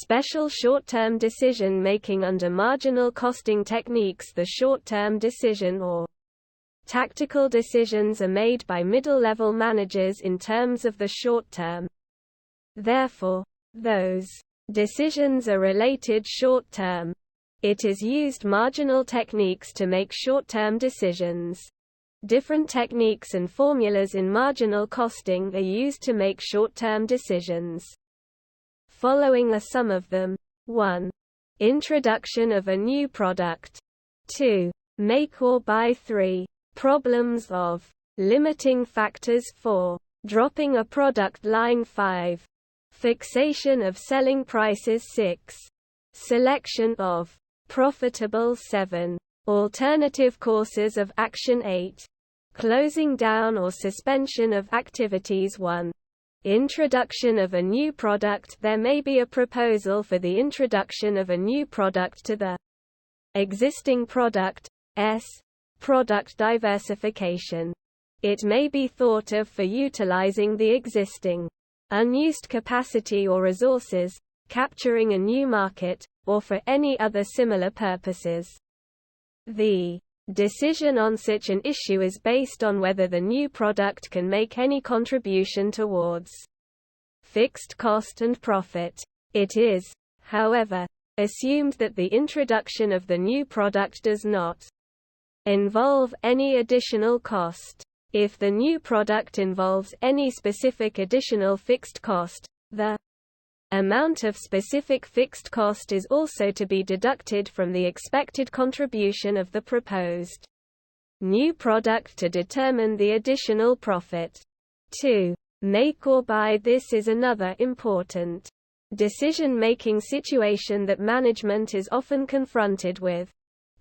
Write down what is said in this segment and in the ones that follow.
special short-term decision making under marginal costing techniques. The short-term decision or tactical decisions are made by middle-level managers in terms of the short term. Therefore, those decisions are related short-term. It is used marginal techniques to make short-term decisions. Different techniques and formulas in marginal costing are used to make short-term decisions. Following are some of them. 1. Introduction of a new product. 2. Make or buy. 3. Problems of limiting factors. 4. Dropping a product line. 5. Fixation of selling prices. 6. Selection of profitable. 7. Alternative courses of action. 8. Closing down or suspension of activities. 1. Introduction of a new product. There may be a proposal for the introduction of a new product to the existing product. Product diversification. It may be thought of for utilizing the existing unused capacity or resources, capturing a new market, or for any other similar purposes. The decision on such an issue is based on whether the new product can make any contribution towards fixed cost and profit. It is, however, assumed that the introduction of the new product does not involve any additional cost. If the new product involves any specific additional fixed cost, the amount of specific fixed cost is also to be deducted from the expected contribution of the proposed new product to determine the additional profit. 2. Make or buy. This is another important decision-making situation that management is often confronted with.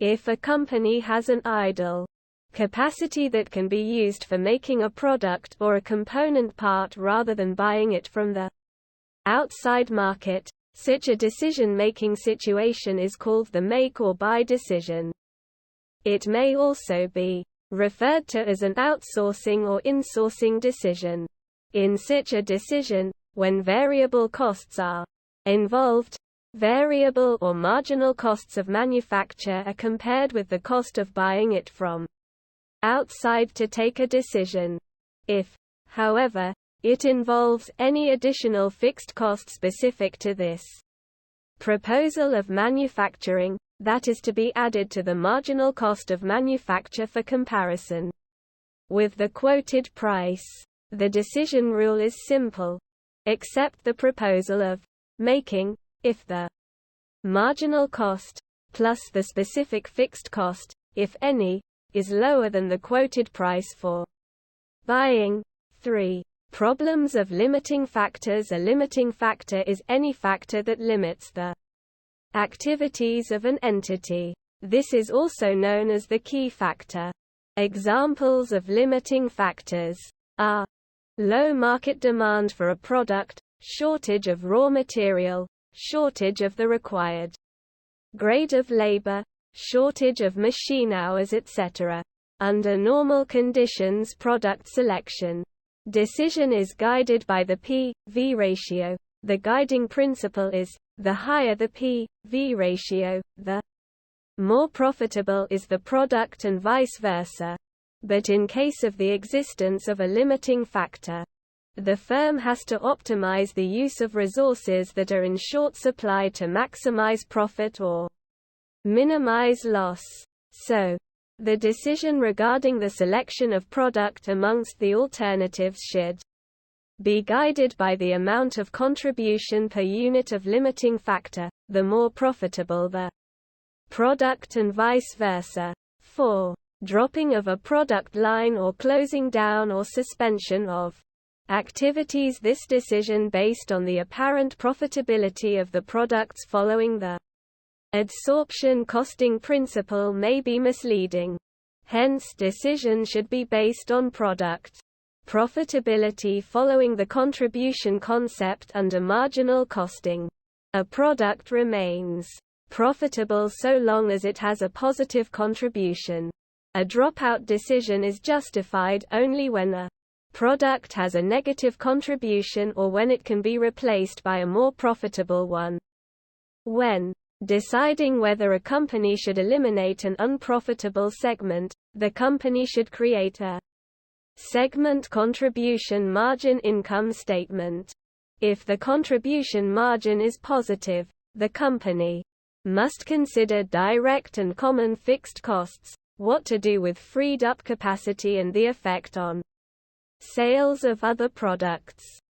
If a company has an idle capacity that can be used for making a product or a component part rather than buying it from the outside market, such a decision-making situation is called the make or buy decision. It may also be referred to as an outsourcing or insourcing decision. In such a decision, when variable costs are involved, variable or marginal costs of manufacture are compared with the cost of buying it from outside to take a decision. If, however, it involves any additional fixed cost specific to this proposal of manufacturing, that is to be added to the marginal cost of manufacture for comparison with the quoted price. The decision rule is simple. Accept the proposal of making, if the marginal cost, plus the specific fixed cost, if any, is lower than the quoted price for buying. 3. Problems of limiting factors. A limiting factor is any factor that limits the activities of an entity. This is also known as the key factor. Examples of limiting factors are low market demand for a product, shortage of raw material, shortage of the required grade of labor, shortage of machine hours, etc. Under normal conditions, product selection decision is guided by the P/V ratio. The guiding principle is, the higher the P/V ratio, the more profitable is the product and vice versa. But in case of the existence of a limiting factor, the firm has to optimize the use of resources that are in short supply to maximize profit or minimize loss. So, the decision regarding the selection of product amongst the alternatives should be guided by the amount of contribution per unit of limiting factor, the more profitable the product and vice versa. 4. Dropping of a product line or closing down or suspension of activities. This decision based on the apparent profitability of the products following the adsorption costing principle may be misleading. Hence, decision should be based on product profitability following the contribution concept under marginal costing. A product remains profitable so long as it has a positive contribution. A dropout decision is justified only when a product has a negative contribution or when it can be replaced by a more profitable one. When deciding whether a company should eliminate an unprofitable segment, the company should create a segment contribution margin income statement. If the contribution margin is positive, the company must consider direct and common fixed costs, what to do with freed up capacity and the effect on sales of other products.